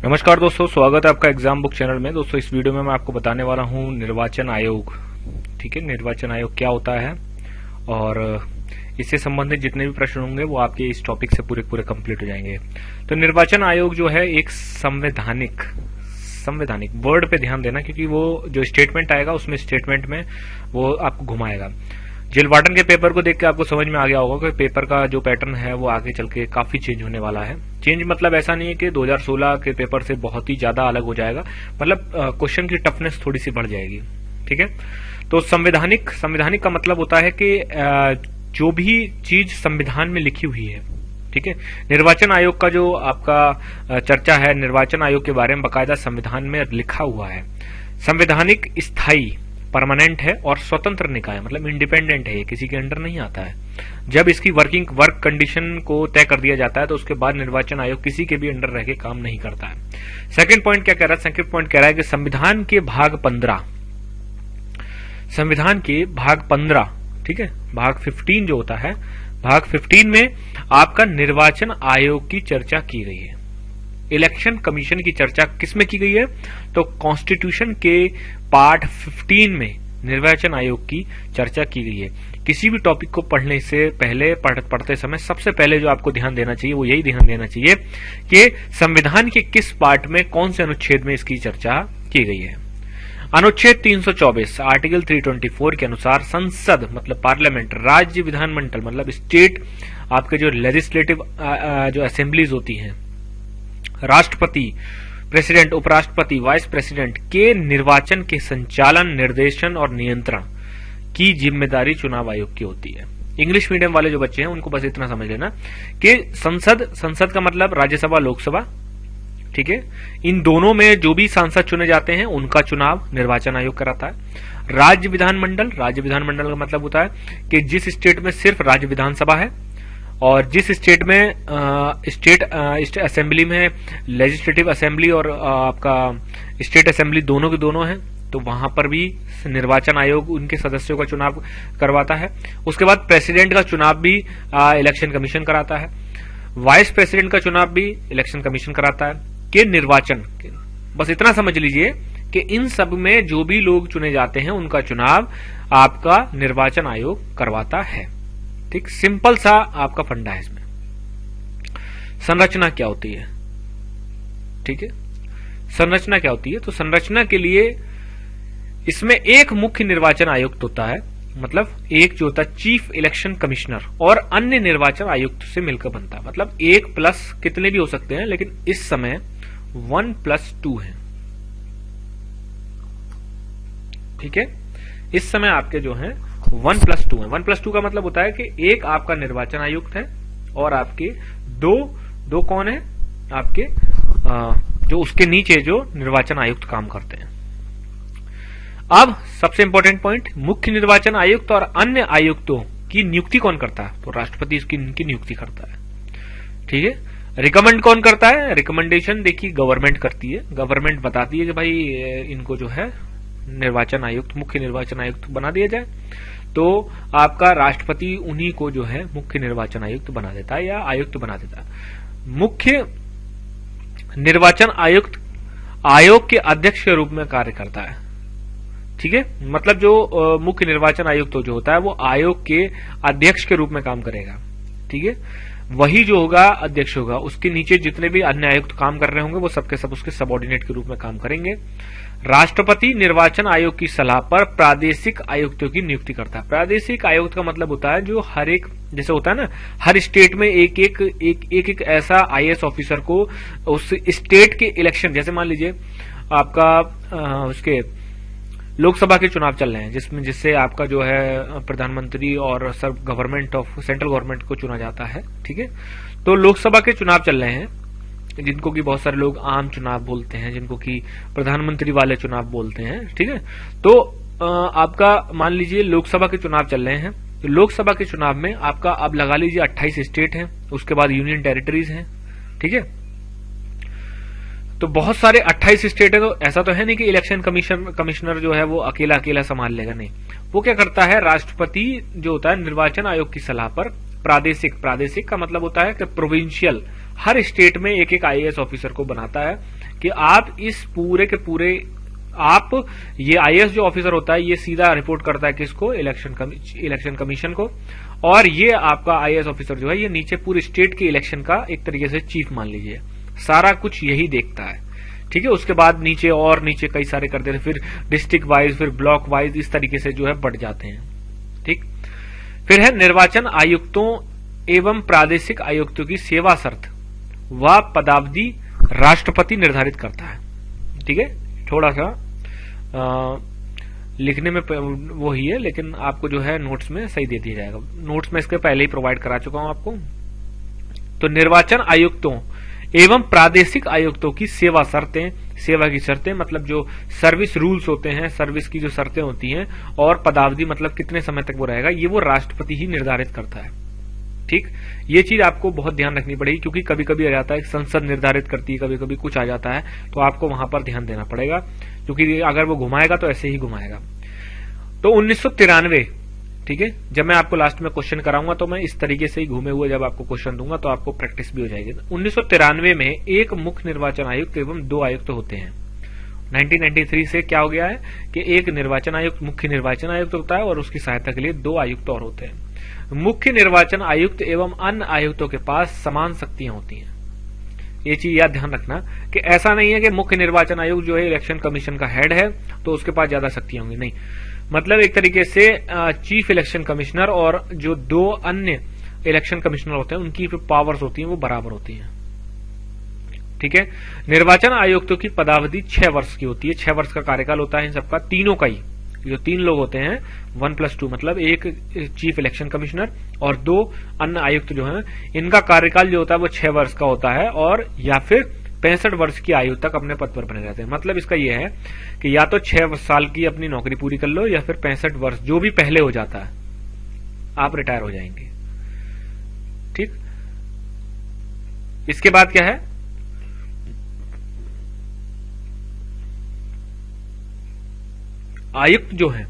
नमस्कार दोस्तों, स्वागत है आपका एग्जाम बुक चैनल में। दोस्तों इस वीडियो में मैं आपको बताने वाला हूं निर्वाचन आयोग। ठीक है, निर्वाचन आयोग क्या होता है और इससे संबंधित जितने भी प्रश्न होंगे वो आपके इस टॉपिक से पूरे कंप्लीट हो जाएंगे। तो निर्वाचन आयोग जो है एक संवैधानिक वर्ड पे ध्यान देना, क्योंकि वो जो स्टेटमेंट आएगा उसमें स्टेटमेंट में वो आपको घुमाएगा। जिल वार्टन के पेपर को देख के आपको समझ में आ गया होगा कि पेपर का जो पैटर्न है वो आगे चल के काफी चेंज होने वाला है। चेंज मतलब ऐसा नहीं है कि 2016 के पेपर से बहुत ही ज्यादा अलग हो जाएगा, मतलब क्वेश्चन की टफनेस थोड़ी सी बढ़ जाएगी। ठीक है, तो संवैधानिक का मतलब होता है कि जो भी चीज संविधान में लिखी हुई है। ठीक है, निर्वाचन आयोग का जो आपका चर्चा है, निर्वाचन आयोग के बारे में बाकायदा संविधान में लिखा हुआ है। संवैधानिक स्थायी परमानेंट है और स्वतंत्र निकाय, मतलब इंडिपेंडेंट है, ये किसी के अंडर नहीं आता है। जब इसकी वर्क कंडीशन को तय कर दिया जाता है तो उसके बाद निर्वाचन आयोग किसी के भी अंडर रह के काम नहीं करता है। सेकंड पॉइंट क्या कह रहा है? सेकंड पॉइंट कह रहा है कि संविधान के भाग 15, ठीक है, भाग 15 जो होता है, भाग 15 में आपका निर्वाचन आयोग की चर्चा की गई है। इलेक्शन कमीशन की चर्चा किसमें की गई है? तो कॉन्स्टिट्यूशन के पार्ट 15 में निर्वाचन आयोग की चर्चा की गई है। किसी भी टॉपिक को पढ़ने से पहले, पढ़ते समय सबसे पहले जो आपको ध्यान देना चाहिए वो यही ध्यान देना चाहिए कि संविधान के किस पार्ट में, कौन से अनुच्छेद में इसकी चर्चा की गई है। अनुच्छेद 324 आर्टिकल 324 के अनुसार संसद मतलब पार्लियामेंट, राज्य विधानमंडल मतलब स्टेट, आपके जो लेजिस्लेटिव जो असेंबलीज होती हैं, राष्ट्रपति, प्रेसिडेंट, उपराष्ट्रपति, वाइस प्रेसिडेंट के निर्वाचन के संचालन, निर्देशन और नियंत्रण की जिम्मेदारी चुनाव आयोग की होती है। इंग्लिश मीडियम वाले जो बच्चे हैं उनको बस इतना समझ लेना कि संसद का मतलब राज्यसभा, लोकसभा। ठीक है, इन दोनों में जो भी सांसद चुने जाते हैं उनका चुनाव निर्वाचन आयोग कराता है। राज्य विधानमंडल का मतलब होता है कि जिस स्टेट में सिर्फ राज्य विधानसभा है और जिस स्टेट में स्टेट असेंबली में लेजिस्लेटिव असेंबली और आपका स्टेट असेंबली दोनों के दोनों हैं, तो वहां पर भी निर्वाचन आयोग उनके सदस्यों का चुनाव करवाता है। उसके बाद प्रेसिडेंट का चुनाव भी इलेक्शन कमीशन कराता है। वाइस प्रेसिडेंट का चुनाव भी इलेक्शन कमीशन कराता है। के निर्वाचन, बस इतना समझ लीजिए कि इन सब में जो भी लोग चुने जाते हैं उनका चुनाव आपका निर्वाचन आयोग करवाता है। ठीक, सिंपल सा आपका फंडा है इसमें। संरचना क्या होती है? ठीक है, संरचना क्या होती है? तो संरचना के लिए इसमें एक मुख्य निर्वाचन आयुक्त होता है, मतलब एक जो होता है चीफ इलेक्शन कमिश्नर, और अन्य निर्वाचन आयुक्त से मिलकर बनता है। मतलब 1 प्लस कितने भी हो सकते हैं, लेकिन इस समय 1+2 है। ठीक है, इस समय आपके जो है 1+2 है। 1+2 का मतलब होता है कि एक आपका निर्वाचन आयुक्त है और आपके दो कौन है? आपके जो उसके नीचे जो निर्वाचन आयुक्त काम करते हैं। अब सबसे इंपॉर्टेंट पॉइंट, मुख्य निर्वाचन आयुक्त और अन्य आयुक्तों की नियुक्ति कौन करता है? तो राष्ट्रपति इनकी नियुक्ति करता है। ठीक है, रिकमेंड कौन करता है? रिकमेंडेशन देखिए गवर्नमेंट करती है। गवर्नमेंट बताती है कि भाई इनको जो है निर्वाचन आयुक्त, मुख्य निर्वाचन आयुक्त बना दिया जाए, तो आपका राष्ट्रपति उन्हीं को जो है मुख्य निर्वाचन आयुक्त बना देता है या आयुक्त बना देता है। मुख्य निर्वाचन आयुक्त आयोग के अध्यक्ष के रूप में कार्य करता है। ठीक है, मतलब जो मुख्य निर्वाचन आयुक्त जो होता है वो आयोग के अध्यक्ष के रूप में काम करेगा। ठीक है, वही जो होगा अध्यक्ष होगा, उसके नीचे जितने भी अन्य आयुक्त काम कर रहे होंगे वो सबके सब उसके सबऑर्डिनेट के रूप में काम करेंगे। राष्ट्रपति निर्वाचन आयोग की सलाह पर प्रादेशिक आयुक्तों की नियुक्ति करता है। प्रादेशिक आयुक्त का मतलब होता है जो हर एक, जैसे होता है ना, हर स्टेट में एक ऐसा आईएएस ऑफिसर को उस स्टेट के इलेक्शन, जैसे मान लीजिए आपका उसके लोकसभा के चुनाव चल रहे हैं जिससे आपका जो है प्रधानमंत्री और सब गवर्नमेंट ऑफ सेंट्रल गवर्नमेंट को चुना जाता है। ठीक है, तो लोकसभा के चुनाव चल रहे हैं जिनको कि बहुत सारे लोग आम चुनाव बोलते हैं, जिनको कि प्रधानमंत्री वाले चुनाव बोलते हैं। ठीक है, तो आपका मान लीजिए लोकसभा के चुनाव चल रहे हैं, तो लोकसभा के चुनाव में आपका अब लगा लीजिए 28 स्टेट हैं, उसके बाद यूनियन टेरिटरीज हैं। ठीक है, तो बहुत सारे 28 स्टेट है, तो ऐसा तो है नहीं कि इलेक्शन कमिश्नर जो है वो अकेला संभाल लेगा, नहीं। वो क्या करता है, राष्ट्रपति जो होता है निर्वाचन आयोग की सलाह पर प्रादेशिक का मतलब होता है कि प्रोविंशियल, हर स्टेट में एक एक आईएएस ऑफिसर को बनाता है कि आप इस पूरे के पूरे ये आईएएस जो ऑफिसर होता है ये सीधा रिपोर्ट करता है किसको, इलेक्शन कमीशन को, और ये आपका आईएएस ऑफिसर जो है ये नीचे पूरे स्टेट के इलेक्शन का एक तरीके से चीफ मान लीजिए, सारा कुछ यही देखता है। ठीक है, उसके बाद नीचे कई सारे करते हैं, फिर डिस्ट्रिक्ट वाइज, फिर ब्लॉक वाइज, इस तरीके से जो है बढ़ जाते हैं। ठीक, फिर है निर्वाचन आयुक्तों एवं प्रादेशिक आयुक्तों की सेवा शर्त व पदावधि राष्ट्रपति निर्धारित करता है। ठीक है, थोड़ा सा लिखने में वो ही है, लेकिन आपको जो है नोट्स में सही दे दिया जाएगा। नोट्स में इसके पहले ही प्रोवाइड करा चुका हूं आपको। तो निर्वाचन आयुक्तों एवं प्रादेशिक आयुक्तों की सेवा की शर्तें मतलब जो सर्विस रूल्स होते हैं, सर्विस की जो शर्तें होती हैं, और पदावधि मतलब कितने समय तक वो रहेगा, ये वो राष्ट्रपति ही निर्धारित करता है। ठीक, ये चीज आपको बहुत ध्यान रखनी पड़ेगी, क्योंकि कभी कभी आ जाता है संसद निर्धारित करती है, कभी कभी कुछ आ जाता है, तो आपको वहां पर ध्यान देना पड़ेगा, क्योंकि अगर वो घुमाएगा तो ऐसे ही घुमाएगा। तो 1993, ठीक है, जब मैं आपको लास्ट में क्वेश्चन कराऊंगा तो मैं इस तरीके से ही घूमे हुए जब आपको क्वेश्चन दूंगा तो आपको प्रैक्टिस भी हो जाएगी। 1993 में एक मुख्य निर्वाचन आयुक्त एवं 2 आयुक्त होते हैं। 1993 से क्या हो गया है कि एक निर्वाचन आयुक्त, मुख्य निर्वाचन आयुक्त होता है, और उसकी सहायता के लिए 2 आयुक्त और होते हैं। मुख्य निर्वाचन आयुक्त एवं अन्य आयुक्तों के पास समान शक्तियां होती हैं। ये चीज याद ध्यान रखना कि ऐसा नहीं है कि मुख्य निर्वाचन आयुक्त जो है इलेक्शन कमीशन का हेड है तो उसके पास ज्यादा शक्तियां होंगी, नहीं। मतलब एक तरीके से चीफ इलेक्शन कमिश्नर और जो 2 अन्य इलेक्शन कमिश्नर होते हैं उनकी जो पावर्स होती हैं वो बराबर होती हैं। ठीक है, निर्वाचन आयुक्तों की पदावधि 6 वर्ष की होती है। 6 वर्ष का कार्यकाल होता है इन सबका, तीनों का ही। जो 3 लोग होते हैं 1+2 मतलब एक चीफ इलेक्शन कमिश्नर और 2 अन्य आयुक्त जो हैं, इनका कार्यकाल जो होता है वो 6 वर्ष का होता है, और या फिर 65 वर्ष की आयु तक अपने पद पर बने रहते हैं। मतलब इसका यह है कि या तो 6 साल की अपनी नौकरी पूरी कर लो, या फिर 65 वर्ष जो भी पहले हो जाता है आप रिटायर हो जाएंगे। ठीक, इसके बाद क्या है, आयुक्त जो है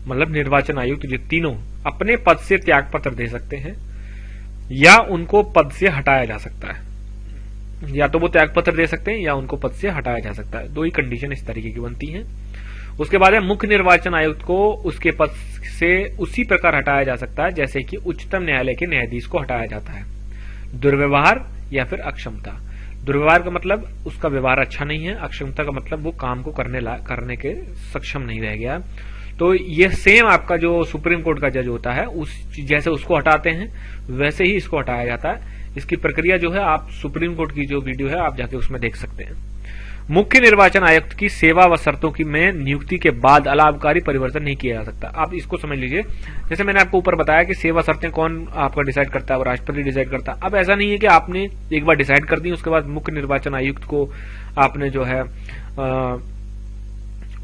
मतलब निर्वाचन आयुक्त जो तीनों अपने पद से त्याग पत्र दे सकते हैं, या उनको पद से हटाया जा सकता है। या तो वो त्याग पत्र दे सकते हैं या उनको पद से हटाया जा सकता है। 2 ही कंडीशन इस तरीके की बनती हैं। उसके बाद है मुख्य निर्वाचन आयुक्त को उसके पद से उसी प्रकार हटाया जा सकता है जैसे कि उच्चतम न्यायालय के न्यायाधीश को हटाया जाता है। दुर्व्यवहार या फिर अक्षमता। दुर्व्यवहार का मतलब उसका व्यवहार अच्छा नहीं है, अक्षमता का मतलब वो काम को करने के सक्षम नहीं रह गया। तो ये सेम आपका जो सुप्रीम कोर्ट का जज होता है जैसे उसको हटाते हैं वैसे ही इसको हटाया जाता है। इसकी प्रक्रिया जो है आप सुप्रीम कोर्ट की जो वीडियो है आप जाके उसमें देख सकते हैं। मुख्य निर्वाचन आयुक्त की सेवा व शर्तों की में नियुक्ति के बाद अलाभकारी परिवर्तन नहीं किया जा सकता। आप इसको समझ लीजिए, जैसे मैंने आपको ऊपर बताया कि सेवा शर्तें कौन आपका डिसाइड करता है, वो राष्ट्रपति डिसाइड करता है। अब ऐसा नहीं है कि आपने एक बार डिसाइड कर दी उसके बाद मुख्य निर्वाचन आयुक्त को आपने जो है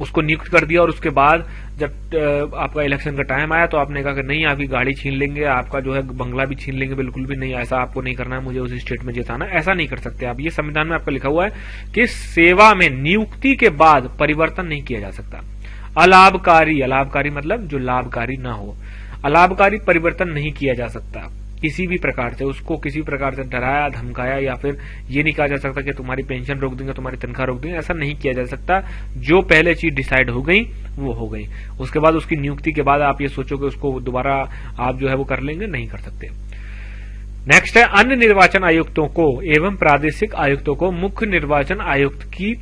उसको नियुक्त कर दिया, और उसके बाद जब आपका इलेक्शन का टाइम आया तो आपने कहा कि नहीं आपकी गाड़ी छीन लेंगे, आपका जो है बंगला भी छीन लेंगे। बिल्कुल भी नहीं, ऐसा आपको नहीं करना है, मुझे उस स्टेट में जिताना, ऐसा नहीं कर सकते आप। ये संविधान में आपका लिखा हुआ है कि सेवा में नियुक्ति के बाद परिवर्तन नहीं किया जा सकता। अलाभकारी मतलब जो लाभकारी ना हो, अलाभकारी परिवर्तन नहीं किया जा सकता किसी भी प्रकार से। उसको किसी प्रकार से डराया धमकाया या फिर ये नहीं कहा जा सकता कि तुम्हारी पेंशन रोक देंगे, तुम्हारी तनख्वाह रोक देंगे, ऐसा नहीं किया जा सकता। जो पहले चीज डिसाइड हो गई वो हो गई, उसके बाद उसकी नियुक्ति के बाद आप ये सोचो कि उसको दोबारा आप जो है वो कर लेंगे, नहीं कर सकते। नेक्स्ट है अन्य निर्वाचन आयुक्तों को एवं प्रादेशिक आयुक्तों को मुख्य निर्वाचन आयुक्त की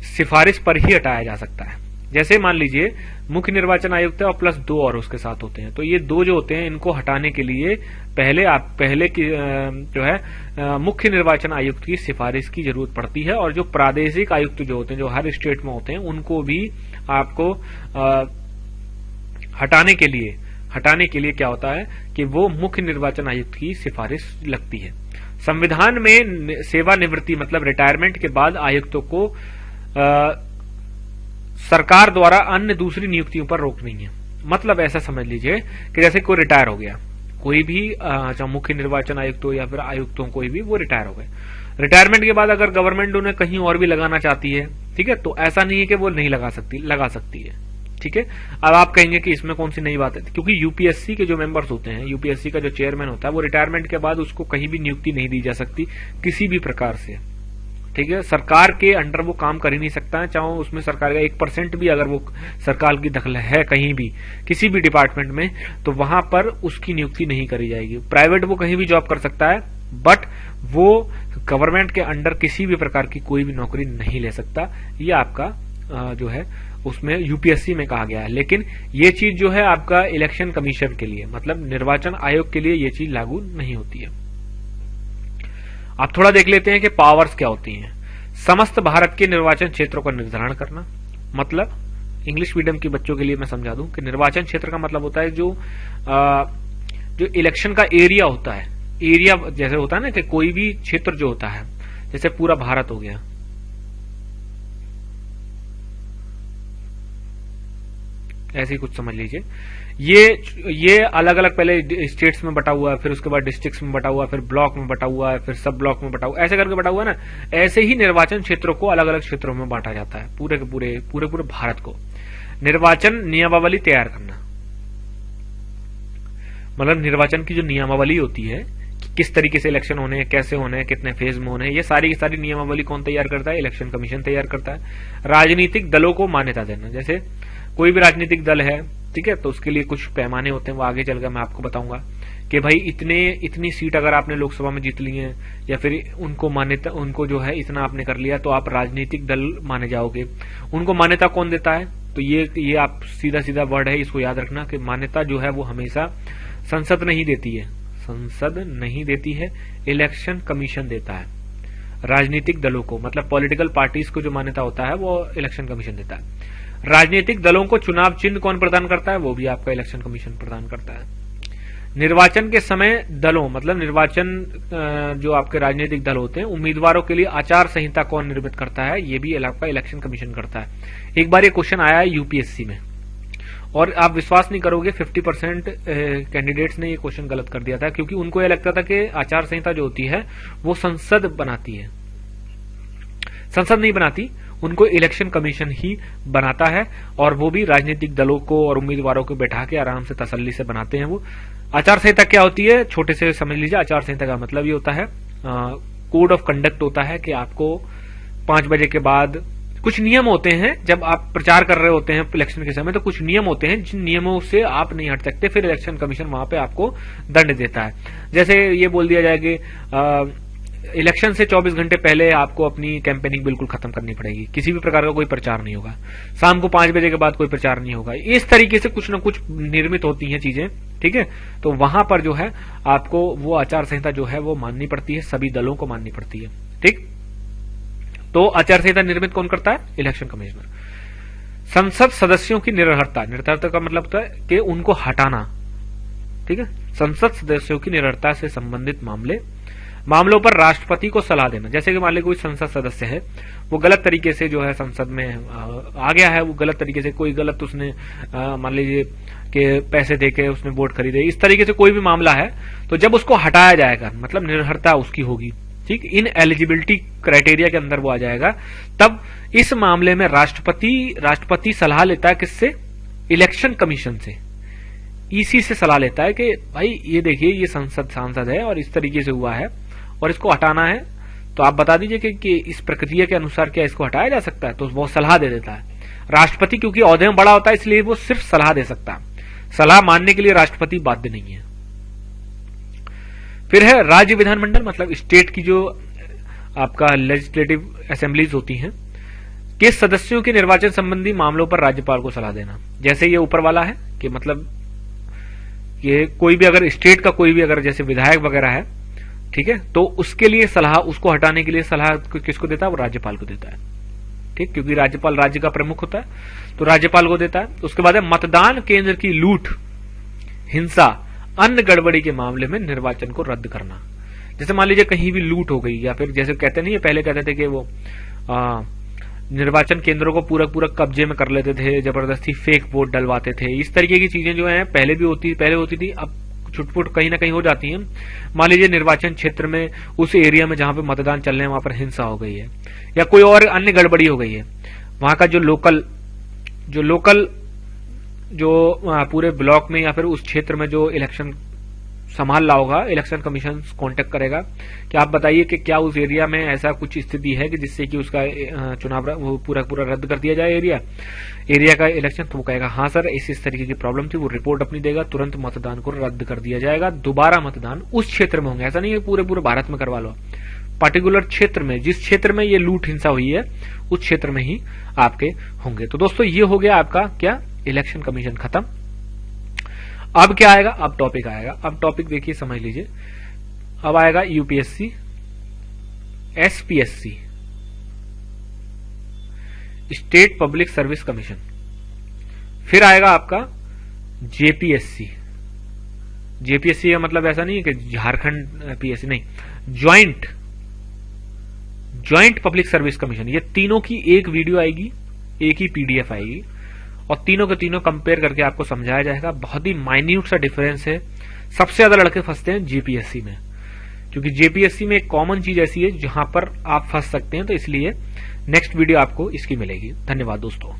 सिफारिश पर ही हटाया जा सकता है। जैसे मान लीजिए मुख्य निर्वाचन आयुक्त है और प्लस 2 और उसके साथ होते हैं, तो ये 2 जो होते हैं इनको हटाने के लिए पहले की जो है मुख्य निर्वाचन आयुक्त की सिफारिश की जरूरत पड़ती है। और जो प्रादेशिक आयुक्त जो होते हैं जो हर स्टेट में होते हैं उनको भी आपको हटाने के लिए क्या होता है कि वो मुख्य निर्वाचन आयुक्त की सिफारिश लगती है। संविधान में सेवानिवृत्ति मतलब रिटायरमेंट के बाद आयुक्तों को सरकार द्वारा अन्य दूसरी नियुक्तियों पर रोक नहीं है। मतलब ऐसा समझ लीजिए कि जैसे कोई रिटायर हो गया, कोई भी चाहे मुख्य निर्वाचन आयुक्त हो या फिर आयुक्त हो, कोई भी वो रिटायर हो गए। रिटायरमेंट के बाद अगर गवर्नमेंट उन्हें कहीं और भी लगाना चाहती है, ठीक है, तो ऐसा नहीं है कि वो नहीं लगा सकती है। ठीक है, अब आप कहेंगे कि इसमें कौन सी नई बात है, क्योंकि यूपीएससी के जो मेंबर्स होते हैं, यूपीएससी का जो चेयरमैन होता है, वो रिटायरमेंट के बाद उसको कहीं भी नियुक्ति नहीं दी जा सकती किसी भी प्रकार से। ठीक है, सरकार के अंडर वो काम कर ही नहीं सकता है, चाहे उसमें सरकार का 1% भी अगर वो सरकार की दखल है कहीं भी किसी भी डिपार्टमेंट में, तो वहां पर उसकी नियुक्ति नहीं करी जाएगी। प्राइवेट वो कहीं भी जॉब कर सकता है, बट वो गवर्नमेंट के अंडर किसी भी प्रकार की कोई भी नौकरी नहीं ले सकता। ये आपका जो है उसमें यूपीएससी में कहा गया है। लेकिन ये चीज जो है आपका इलेक्शन कमीशन के लिए, मतलब निर्वाचन आयोग के लिए ये चीज लागू नहीं होती है। आप थोड़ा देख लेते हैं कि पावर्स क्या होती हैं। समस्त भारत के निर्वाचन क्षेत्रों का निर्धारण करना, मतलब इंग्लिश मीडियम के बच्चों के लिए मैं समझा दूं कि निर्वाचन क्षेत्र का मतलब होता है जो इलेक्शन का एरिया होता है। एरिया जैसे होता है ना कि कोई भी क्षेत्र जो होता है, जैसे पूरा भारत हो गया, ऐसे ही कुछ समझ लीजिए। ये अलग अलग पहले स्टेट्स में बटा हुआ है, फिर उसके बाद डिस्ट्रिक्ट्स में बटा हुआ है, फिर ब्लॉक में बटा हुआ है, फिर सब ब्लॉक में बटा हुआ है, ऐसे करके बटा हुआ है ना। ऐसे ही निर्वाचन क्षेत्रों को अलग अलग क्षेत्रों में बांटा जाता है, पूरे के पूरे भारत को। निर्वाचन नियमावली तैयार करना, मतलब निर्वाचन की जो नियमावली होती है कि किस तरीके से इलेक्शन होने हैं, कैसे होने हैं, कितने फेज में होने हैं, ये सारी की सारी नियमावली कौन तैयार करता है? इलेक्शन कमीशन तैयार करता है। राजनीतिक दलों को मान्यता देना, जैसे कोई भी राजनीतिक दल है, ठीक है, तो उसके लिए कुछ पैमाने होते हैं, वो आगे चलकर मैं आपको बताऊंगा कि भाई इतनी सीट अगर आपने लोकसभा में जीत ली है, या फिर उनको जो है इतना आपने कर लिया, तो आप राजनीतिक दल माने जाओगे। उनको मान्यता कौन देता है? तो ये आप सीधा वर्ड है, इसको याद रखना कि मान्यता जो है वो हमेशा संसद नहीं देती है, संसद नहीं देती है, इलेक्शन कमीशन देता है। राजनीतिक दलों को, मतलब पॉलिटिकल पार्टीज को जो मान्यता होता है वो इलेक्शन कमीशन देता है। राजनीतिक दलों को चुनाव चिन्ह कौन प्रदान करता है? वो भी आपका इलेक्शन कमीशन प्रदान करता है। निर्वाचन के समय दलों, मतलब निर्वाचन जो आपके राजनीतिक दल होते हैं, उम्मीदवारों के लिए आचार संहिता कौन निर्मित करता है? ये भी आपका इलेक्शन कमीशन करता है। एक बार ये क्वेश्चन आया है यूपीएससी में, और आप विश्वास नहीं करोगे 50% कैंडिडेट्स ने ये क्वेश्चन गलत कर दिया था, क्योंकि उनको यह लगता था कि आचार संहिता जो होती है वो संसद बनाती है। संसद नहीं बनाती, उनको इलेक्शन कमीशन ही बनाता है, और वो भी राजनीतिक दलों को और उम्मीदवारों को बैठा के आराम से तसल्ली से बनाते हैं। वो आचार संहिता क्या होती है? छोटे से समझ लीजिए, आचार संहिता का मतलब ये होता है कोड ऑफ कंडक्ट होता है कि आपको 5 बजे के बाद कुछ नियम होते हैं। जब आप प्रचार कर रहे होते हैं इलेक्शन के समय, तो कुछ नियम होते हैं जिन नियमों से आप नहीं हट सकते, फिर इलेक्शन कमीशन वहां पे आपको दंड देता है। जैसे ये बोल दिया जाए कि इलेक्शन से 24 घंटे पहले आपको अपनी कैंपेनिंग बिल्कुल खत्म करनी पड़ेगी, किसी भी प्रकार का कोई प्रचार नहीं होगा, शाम को 5 बजे के बाद कोई प्रचार नहीं होगा। इस तरीके से कुछ न कुछ निर्मित होती हैं चीजें, ठीक है। तो वहां पर जो है आपको वो आचार संहिता जो है वो माननी पड़ती है, सभी दलों को माननी पड़ती है, ठीक। तो आचार संहिता निर्मित कौन करता है? Election commissioner. संसद सदस्यों की निरर्हता का मतलब होता है कि उनको हटाना, ठीक है। संसद सदस्यों की निरर्हता से संबंधित मामलों पर राष्ट्रपति को सलाह देना। जैसे कि मान लीजिए कोई संसद सदस्य है, वो गलत तरीके से जो है संसद में आ गया है, वो गलत तरीके से कोई गलत उसने मान लीजिए कि पैसे देके उसने वोट खरीदे, इस तरीके से कोई भी मामला है, तो जब उसको हटाया जाएगा, मतलब निरर्हता उसकी होगी, ठीक, इन एलिजिबिलिटी क्राइटेरिया के अंदर वो आ जाएगा, तब इस मामले में राष्ट्रपति सलाह लेता है किससे? इलेक्शन कमीशन से, ईसी से सलाह लेता है कि भाई ये देखिए ये सांसद है और इस तरीके से हुआ है और इसको हटाना है, तो आप बता दीजिए कि इस प्रक्रिया के अनुसार क्या इसको हटाया जा सकता है। तो वो सलाह दे देता है। राष्ट्रपति क्योंकि औहदे में बड़ा होता है, इसलिए वो सिर्फ सलाह दे सकता है, सलाह मानने के लिए राष्ट्रपति बाध्य नहीं है। फिर है राज्य विधानमंडल, मतलब स्टेट की जो आपका लेजिस्लेटिव असेंबलीज होती हैं, के सदस्यों के निर्वाचन संबंधी मामलों पर राज्यपाल को सलाह देना। जैसे ये ऊपर वाला है कि मतलब ये कोई भी अगर स्टेट का कोई भी अगर जैसे विधायक वगैरह है, ठीक है, तो उसके लिए सलाह, उसको हटाने के लिए सलाह किसको देता है? वो राज्यपाल को देता है, ठीक, क्योंकि राज्यपाल राज्य का प्रमुख होता है, तो राज्यपाल को देता है। उसके बाद है मतदान केंद्र की लूट, हिंसा, अन्य गड़बड़ी के मामले में निर्वाचन को रद्द करना। जैसे मान लीजिए कहीं भी लूट हो गई, या फिर जैसे कहते नहीं है, पहले कहते थे कि वो निर्वाचन केंद्रों को पूरा कब्जे में कर लेते थे, जबरदस्ती फेक वोट डलवाते थे, इस तरीके की चीजें जो है पहले होती थी, अब छुटपुट कहीं ना कहीं हो जाती है। मान लीजिए निर्वाचन क्षेत्र में, उस एरिया में जहां पे मतदान चल रहे हैं, वहां पर हिंसा हो गई है या कोई और अन्य गड़बड़ी हो गई है, वहां का जो लोकल जो पूरे ब्लॉक में या फिर उस क्षेत्र में जो इलेक्शन संभाल रहा होगा, इलेक्शन कमीशन कांटेक्ट करेगा कि आप बताइए कि क्या उस एरिया में ऐसा कुछ स्थिति है कि जिससे कि उसका चुनाव वो पूरा रद्द कर दिया जाए एरिया का इलेक्शन। तो वो कहेगा हाँ सर इस तरीके की प्रॉब्लम थी, वो रिपोर्ट अपनी देगा, तुरंत मतदान को रद्द कर दिया जाएगा। दोबारा मतदान उस क्षेत्र में होंगे, ऐसा नहीं है पूरे भारत में करवा लो, पर्टिकुलर क्षेत्र में, जिस क्षेत्र में ये लूट हिंसा हुई है उस क्षेत्र में ही आपके होंगे। तो दोस्तों ये हो गया आपका क्या, इलेक्शन कमीशन खत्म। अब क्या आएगा, अब टॉपिक आएगा। अब टॉपिक देखिए समझ लीजिए, अब आएगा UPSC, SPSC, state public service commission, फिर आएगा आपका जेपीएससी। जेपीएससी का मतलब ऐसा नहीं है कि झारखंड पीएससी, नहीं, ज्वाइंट पब्लिक सर्विस कमीशन। ये तीनों की एक वीडियो आएगी, एक ही पीडीएफ आएगी और तीनों के तीनों कंपेयर करके आपको समझाया जाएगा। बहुत ही माइन्यूट सा डिफरेंस है। सबसे ज्यादा लड़के फंसते हैं जेपीएससी में, क्योंकि जेपीएससी में एक कॉमन चीज ऐसी है जहां पर आप फंस सकते हैं, तो इसलिए नेक्स्ट वीडियो आपको इसकी मिलेगी। धन्यवाद दोस्तों।